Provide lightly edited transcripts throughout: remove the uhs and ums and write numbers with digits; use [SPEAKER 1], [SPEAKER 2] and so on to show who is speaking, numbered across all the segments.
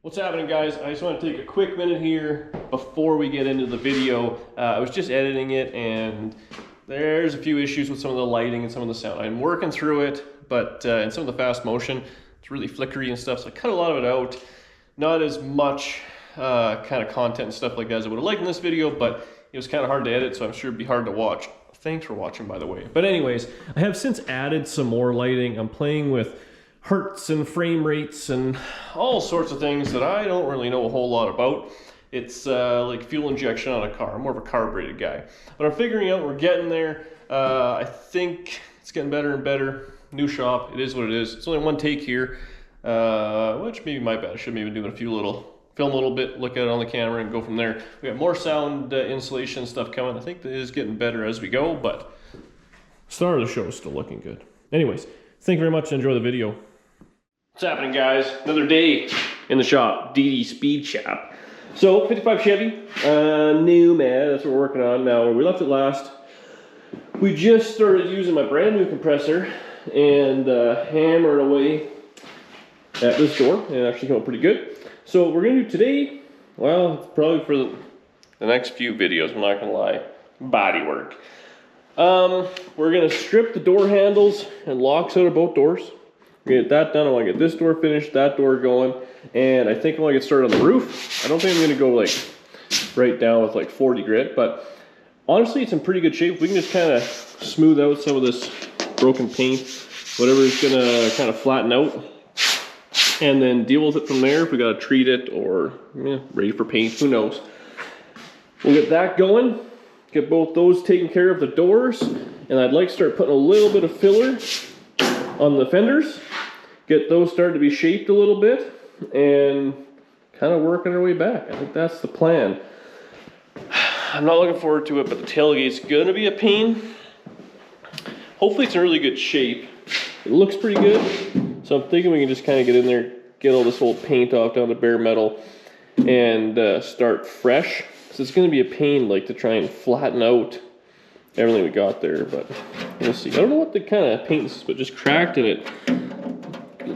[SPEAKER 1] What's happening, guys? I just want to take a quick minute here before we get into the video. I was just editing it and there's a few issues with some of the lighting and some of the sound. I'm working through it, but in some of the fast motion, it's really flickery and stuff, so I cut a lot of it out. Not as much kind of content and stuff like that as I would have liked in this video, but it was kind of hard to edit, so I'm sure it'd be hard to watch. Thanks for watching, by the way. But anyways, I have since added some more lighting. I'm playing with hertz and frame rates and all sorts of things that I don't really know a whole lot about. It's like fuel injection on a car. I'm more of a carbureted guy, but I'm figuring out we're getting there. I think it's getting better and better. New shop, it is what it is. It's only one take here, which maybe my bad. I should maybe do a few film a little bit, look at it on the camera and go from there. We got more sound installation stuff coming. I think it is getting better as we go, but start of the show is still looking good. Anyways, thank you very much and enjoy the video. What's happening, guys? Another day in the shop, DD Speed Shop. So 55 Chevy Nomad, that's what we're working on now. We left it last. We just started using my brand new compressor and hammered away at this door, and it actually came out pretty good. So what we're gonna do today, well, probably for the next few videos, I'm not gonna lie, body work. We're gonna strip the door handles and locks out of both doors. We're gonna get that done. I wanna get this door finished, that door going, and I think I wanna get started on the roof. I don't think I'm gonna go like right down with like 40 grit, but honestly, it's in pretty good shape. We can just kind of smooth out some of this broken paint, whatever is gonna kind of flatten out, and then deal with it from there. If we gotta treat it or ready for paint, who knows. We'll get that going, get both those taken care of, the doors, and I'd like to start putting a little bit of filler on the fenders, get those started to be shaped a little bit, and kind of working our way back. I think that's the plan. I'm not looking forward to it, but the tailgate's gonna be a pain. Hopefully it's in really good shape. It looks pretty good, so I'm thinking we can just kind of get in there, get all this old paint off down to bare metal, and start fresh. So it's gonna be a pain, like, to try and flatten out everything we got there, but we'll see. I don't know what the kind of paint this is, but just cracked and it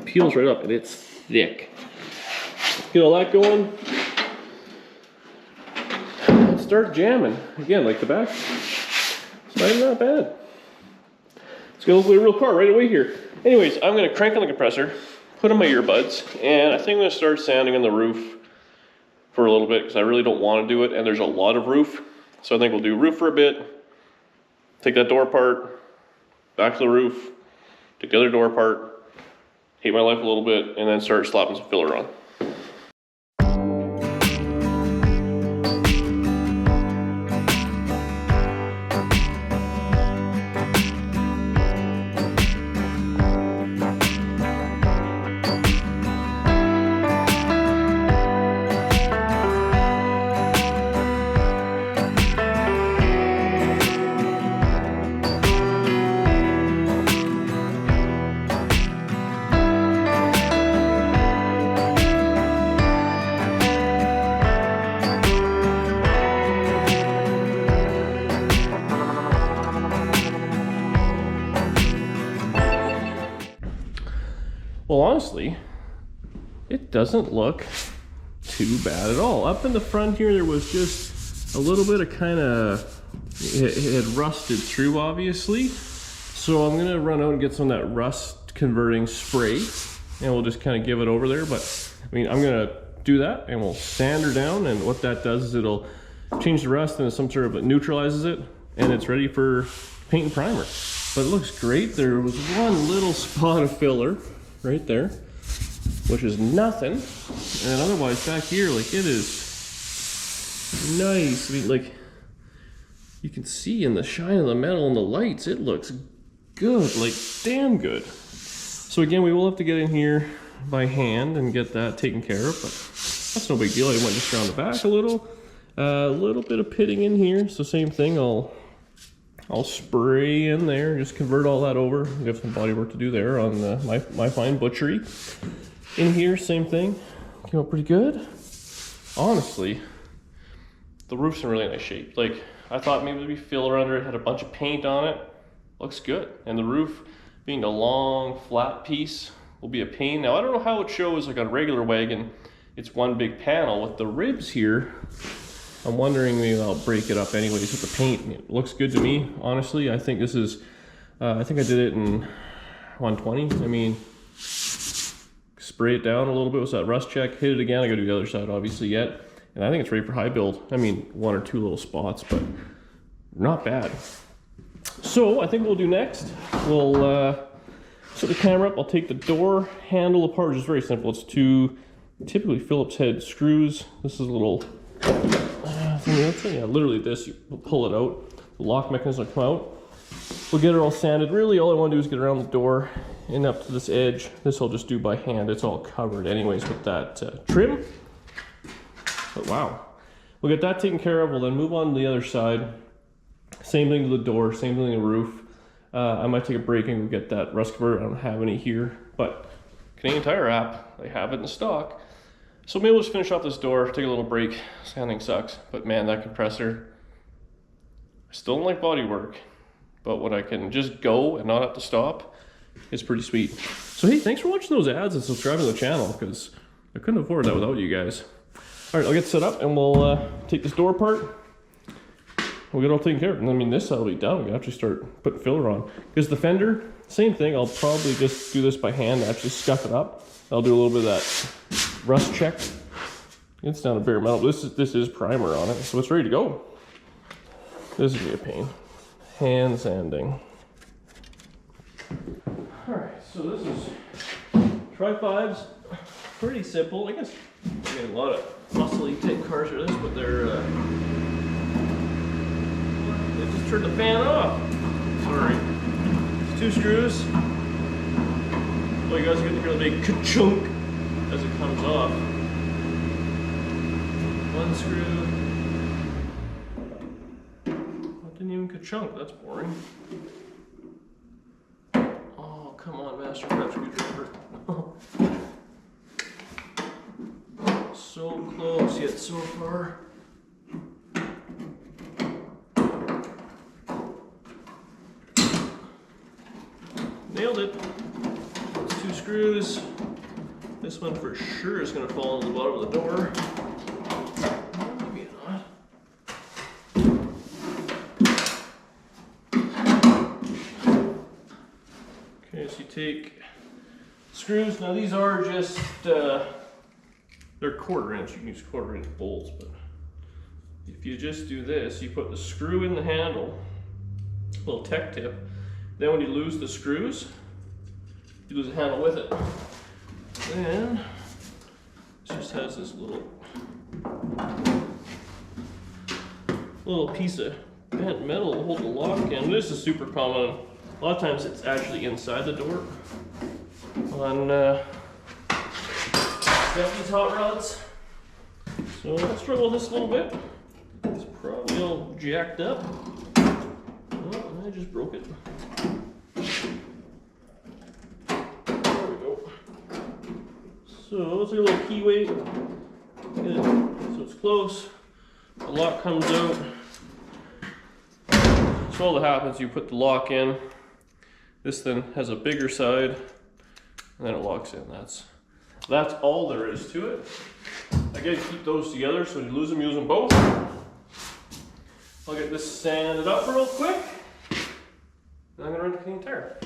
[SPEAKER 1] peels right up and it's thick. Get all that going. Let's start jamming. Again, like the back, it's not bad. It's gonna look like a real car right away here. Anyways, I'm gonna crank on the compressor, put on my earbuds, and I think I'm gonna start sanding on the roof for a little bit because I really don't want to do it, and there's a lot of roof. So I think we'll do roof for a bit, take that door apart, back to the roof, take the other door apart, hate my life a little bit, and then start slapping some filler on. Well, honestly, it doesn't look too bad at all. Up in the front here, there was just a little bit of kind of, it had rusted through, obviously. So I'm gonna run out and get some of that rust converting spray, and we'll just kind of give it over there. But I mean, I'm gonna do that and we'll sand her down, and what that does is it'll change the rust and some sort of, it neutralizes it, and it's ready for paint and primer. But it looks great. There was one little spot of filler right there, which is nothing, and otherwise back here, like, it is nice. I mean, like, you can see in the shine of the metal and the lights, it looks good, like damn good. So again, we will have to get in here by hand and get that taken care of, but that's no big deal. I went just around the back a little bit of pitting in here, so same thing, I'll spray in there, just convert all that over. We have some body work to do there on my fine butchery. In here, same thing, came out pretty good. Honestly, the roof's in really nice shape. Like, I thought maybe there'd be filler under it, had a bunch of paint on it. Looks good. And the roof, being a long, flat piece, will be a pain. Now, I don't know how it shows like on a regular wagon, it's one big panel. With the ribs here, I'm wondering maybe I'll break it up anyways with the paint. It looks good to me, honestly. I think this is, I think I did it in 120. I mean, spray it down a little bit with that rust check, hit it again. I gotta do the other side obviously yet. And I think it's ready for high build. I mean, one or two little spots, but not bad. So I think what we'll do next, we'll set the camera up. I'll take the door handle apart, which is very simple. It's two typically Phillips head screws. This is a little thing. Yeah, literally this, you pull it out. The lock mechanism will come out. We'll get it all sanded. Really, all I want to do is get around the door and up to this edge. This I'll just do by hand. It's all covered anyways with that trim. But wow. We'll get that taken care of. We'll then move on to the other side. Same thing to the door, same thing to the roof. I might take a break and go get that rust cover. I don't have any here, but Canadian Tire app, they have it in stock. So maybe we'll just finish off this door, take a little break. Sanding sucks, but man, that compressor, I still don't like body work, but when I can just go and not have to stop, it's pretty sweet. So hey, thanks for watching those ads and subscribing to the channel, because I couldn't afford that without you guys. All right, I'll get set up and we'll take this door apart. We'll get it all taken care of. And I mean, this will be done. We can actually start putting filler on. Because the fender, same thing. I'll probably just do this by hand, actually scuff it up. I'll do a little bit of that rust check. It's down to bare metal. This is primer on it, so it's ready to go. This is gonna be a pain. Hand sanding. All right, so this is Tri-5s. Pretty simple. I guess I get a lot of muscly type cars for this, but they're they just turned the fan off. Sorry. It's 2 screws. Well, you guys are gonna hear the big ka-chunk as it comes off. 1 screw. That didn't even ka-chunk. That's boring. Oh, come on, master prep screwdriver. So close, yet so far. Nailed it. It's 2 screws. This one for sure is going to fall on the bottom of the door. Maybe not. Okay, so you take screws. Now these are just they're 1/4 inch. You can use 1/4 inch bolts, but if you just do this, you put the screw in the handle, little tech tip. Then when you lose the screws, you lose the handle with it. Then it just has this little piece of bent metal to hold the lock in. This is super common. A lot of times it's actually inside the door on these hot rods. So let's struggle with this a little bit. It's probably all jacked up. Oh, I just broke it. There we go. So let's get a little key weight. Good. So it's close. The lock comes out. So all that happens, you put the lock in. This then has a bigger side, and then it locks in. That's all there is to it. I gotta keep those together, so when you lose them, use them both. I'll get this sanded up real quick, and I'm gonna run to Canadian Tire.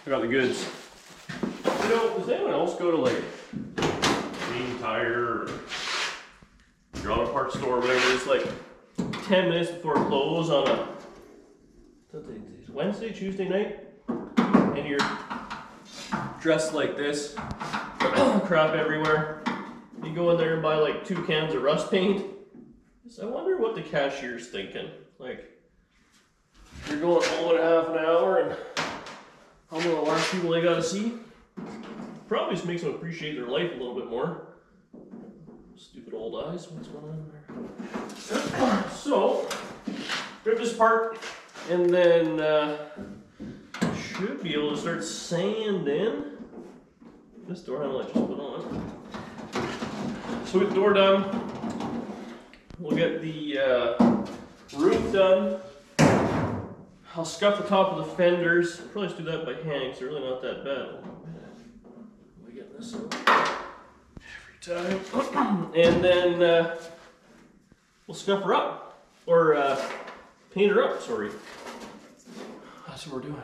[SPEAKER 1] Got the goods. You know, does anyone else go to like Canadian Tire or your auto parts store or whatever? It's like 10 minutes before close on a Wednesday, Tuesday night, and you're dressed like this, crap everywhere. You go in there and buy like 2 cans of rust paint. So I wonder what the cashier's thinking. Like, you're going home in half an hour and I'm one of the last people they gotta see. Probably just makes them appreciate their life a little bit more. Stupid old eyes, what's going on there? So, rip this apart, and then should be able to start sanding. This door handle I just put on. So we get the door done. We'll get the roof done. I'll scuff the top of the fenders. I'll probably just do that by hand because they're really not that bad. We get this out every time. And then we'll scuff her up. Or paint her up, sorry. That's what we're doing.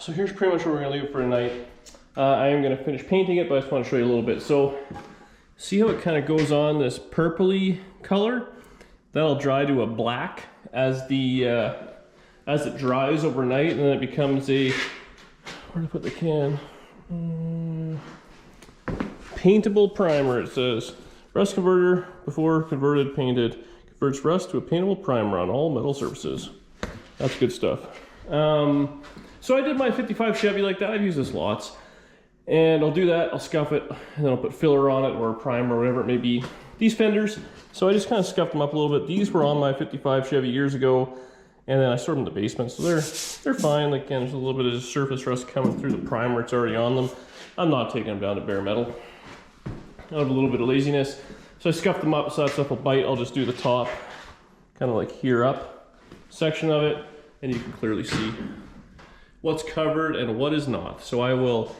[SPEAKER 1] So here's pretty much where we're gonna leave it for tonight. I am gonna finish painting it, but I just want to show you a little bit. So see how it kind of goes on this purpley color? That'll dry to a black as it dries overnight, and then it becomes a, where to put the can? Paintable primer, it says. Rust converter before converted painted. Converts rust to a paintable primer on all metal surfaces. That's good stuff. So I did my 55 Chevy like that. I've used this lots. And I'll do that, I'll scuff it, and then I'll put filler on it or primer or whatever it may be. These fenders, so I just kind of scuffed them up a little bit. These were on my 55 Chevy years ago, and then I stored them in the basement, so they're fine. Like, again, there's a little bit of surface rust coming through the primer, it's already on them. I'm not taking them down to bare metal. I have a little bit of laziness. So I scuffed them up so that stuff will bite. I'll just do the top, kind of like here up section of it, and you can clearly see what's covered and what is not. So I will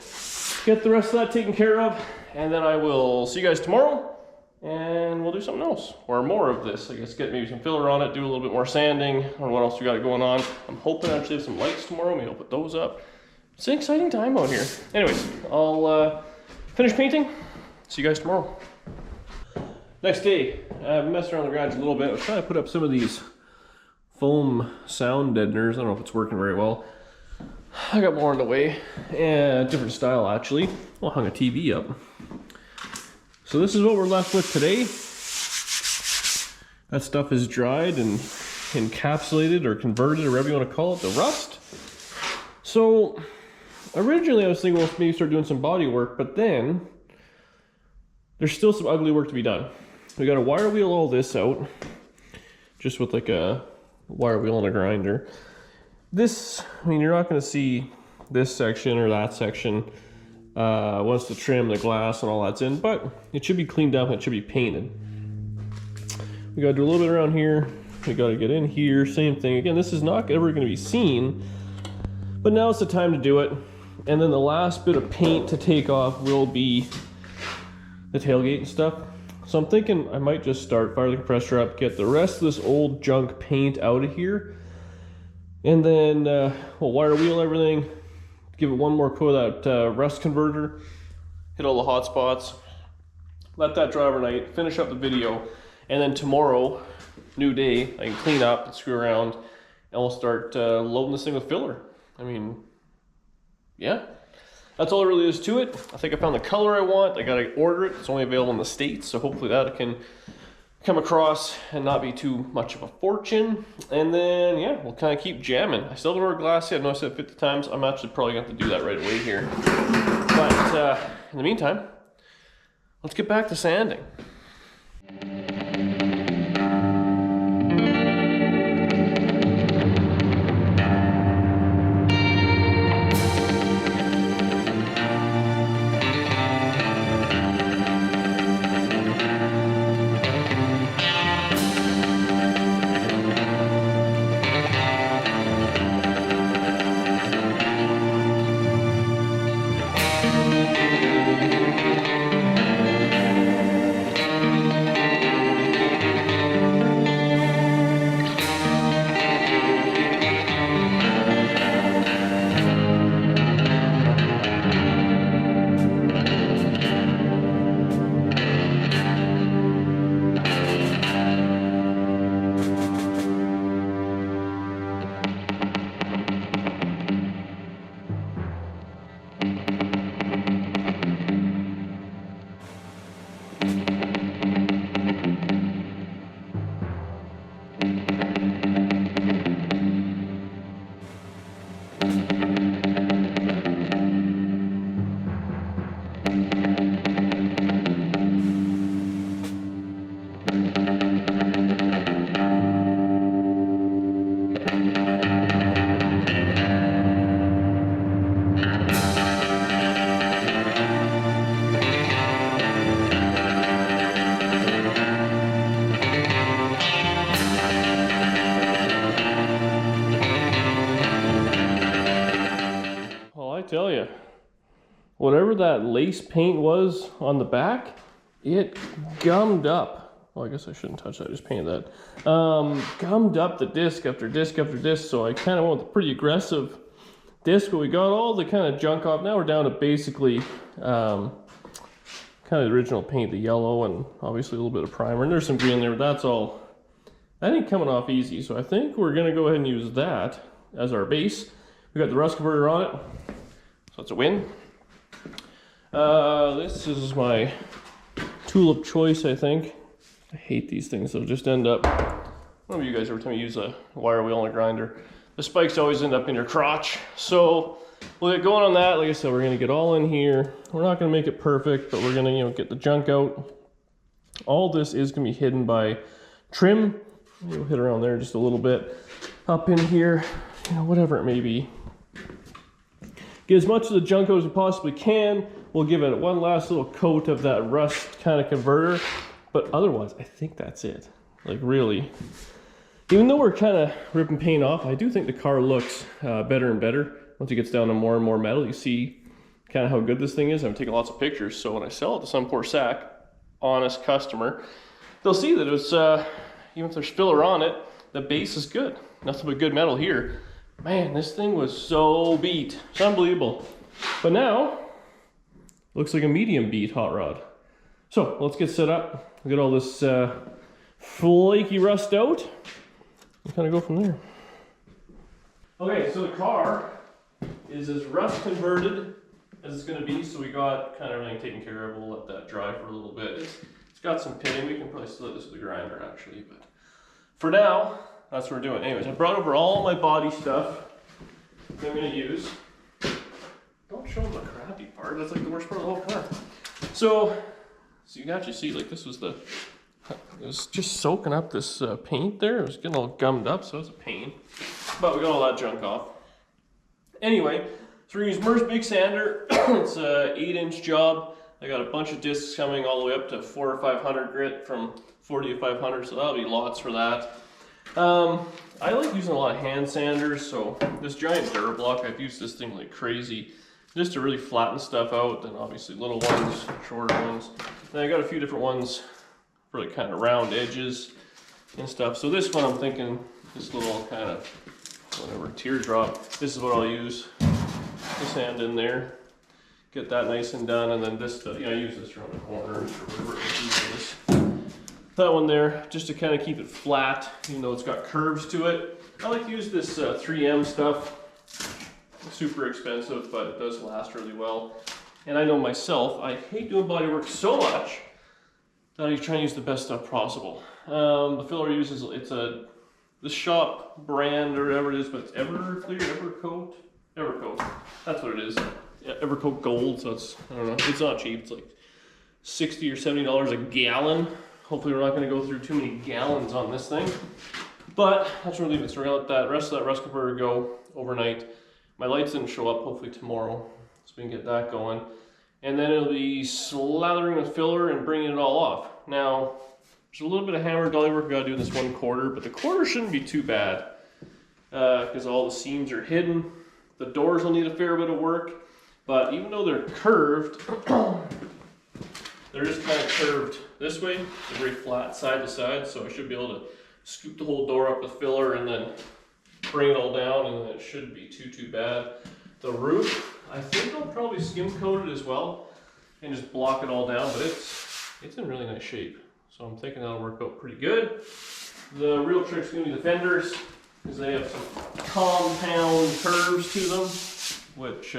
[SPEAKER 1] get the rest of that taken care of, and then I will see you guys tomorrow, and we'll do something else, or more of this. I guess get maybe some filler on it, do a little bit more sanding, or what else we got going on. I'm hoping I actually have some lights tomorrow, maybe I'll put those up. It's an exciting time out here. Anyways, I'll finish painting, see you guys tomorrow. Next day, I've messed around the garage a little bit. I was trying to put up some of these foam sound deadeners. I don't know if it's working very well. I got more in the way, and different style actually. Well, I hung a TV up. So this is what we're left with today. That stuff is dried and encapsulated or converted or whatever you want to call it, the rust. So originally I was thinking, well, maybe start doing some body work, but then there's still some ugly work to be done. We got to wire wheel all this out, just with like a wire wheel and a grinder. This, I mean, you're not going to see this section or that section once the trim, the glass, and all that's in, but it should be cleaned up and it should be painted. We got to do a little bit around here. We got to get in here, same thing. Again, this is not ever going to be seen, but now it's the time to do it. And then the last bit of paint to take off will be the tailgate and stuff. So I'm thinking I might just fire the compressor up, get the rest of this old junk paint out of here, and then we'll wire wheel everything, give it one more coat of that rust converter, hit all the hot spots, let that dry overnight, finish up the video, and then tomorrow, new day, I can clean up and screw around, and we'll start loading this thing with filler. I mean, yeah. That's all there really is to it. I think I found the color I want. I gotta order it. It's only available in the States, so hopefully that can come across and not be too much of a fortune. And then, yeah, we'll kind of keep jamming. I still haven't ordered glass yet. I know I said 50 times. I'm actually probably going to have to do that right away here. But in the meantime, let's get back to sanding. Tell you, whatever that lace paint was on the back, it gummed up. Well, I guess I shouldn't touch that, I just painted that. Gummed up the disc after disc after disc, so I kind of went with a pretty aggressive disc, but we got all the kind of junk off. Now we're down to basically kind of the original paint, the yellow, and obviously a little bit of primer, and there's some green there, but that's all. That ain't coming off easy, so I think we're gonna go ahead and use that as our base. We got the rust converter on it, so it's a win. This is my tool of choice, I think. I hate these things, they'll just end up, one of you guys, every time you use a wire wheel on a grinder, the spikes always end up in your crotch. So we'll get going on that. Like I said, we're gonna get all in here. We're not gonna make it perfect, but we're gonna, get the junk out. All this is gonna be hidden by trim. We'll hit around there just a little bit. Up in here, whatever it may be. Get as much of the junk out as we possibly can. We'll give it one last little coat of that rust kind of converter. But otherwise, I think that's it. Like really. Even though we're kind of ripping paint off, I do think the car looks better and better. Once it gets down to more and more metal, you see kind of how good this thing is. I'm taking lots of pictures, so when I sell it to some poor sack, honest customer, they'll see that it's, even if there's filler on it, the base is good. Nothing but good metal here. Man, this thing was so beat. It's unbelievable. But now, looks like a medium beat hot rod. So let's get set up. We'll get all this flaky rust out. We'll kind of go from there. Okay, so the car is as rust converted as it's going to be. So we got kind of everything taken care of. We'll let that dry for a little bit. It's got some pitting. We can probably split this with a grinder actually, but for now, that's what we're doing. Anyways, I brought over all my body stuff that I'm going to use. Don't show them the crappy part. That's like the worst part of the whole car. So you can actually see, like, this was it was just soaking up this paint there. It was getting all gummed up, so it was a pain. But we got all that junk off. Anyway, so we're going to use Mer's Big Sander. It's a 8-inch job. I got a bunch of discs coming all the way up to 400 or 500 grit from 40 to 500, so that'll be lots for that. I like using a lot of hand sanders, so this giant Durablock, I've used this thing like crazy just to really flatten stuff out, and obviously little ones, shorter ones. Then I got a few different ones for like kind of round edges and stuff. So this one I'm thinking, this little kind of whatever teardrop, this is what I'll use. This hand in there, get that nice and done, and then this, I use this around the corner or whatever. This. That one there, just to kind of keep it flat, even though it's got curves to it. I like to use this 3M stuff. It's super expensive, but it does last really well. And I know myself, I hate doing body work so much that I try and use the best stuff possible. The filler I use is, it's the shop brand or whatever it is, but it's Everclear, Evercoat. That's what it is. Yeah, Evercoat Gold, so it's, I don't know, it's not cheap. It's like $60 or $70 a gallon. Hopefully we're not going to go through too many gallons on this thing. But that's where we're leaving it. So we're going to let that rest of that rust converter go overnight. My lights didn't show up, hopefully tomorrow, so we can get that going. And then it'll be slathering with filler and bringing it all off. Now, there's a little bit of hammer dolly work we got to do in this 1/4, but the quarter shouldn't be too bad because all the seams are hidden. The doors will need a fair bit of work, but even though they're curved, they're just kind of curved this way. They're very flat side to side, so I should be able to scoop the whole door up with filler and then bring it all down, and then it shouldn't be too bad. The roof, I think I'll probably skim coat it as well and just block it all down, but it's in really nice shape. So I'm thinking that'll work out pretty good. The real trick's gonna be the fenders, because they have some compound curves to them, which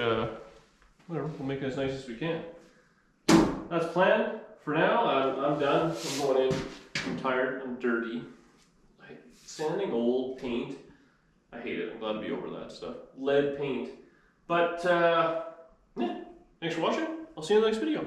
[SPEAKER 1] whatever, we'll make it as nice as we can. That's planned. For now, I'm done. I'm going in. I'm tired. I'm dirty. Sanding old paint, I hate it. I'm glad to be over that stuff. Lead paint. But yeah, thanks for watching. I'll see you in the next video.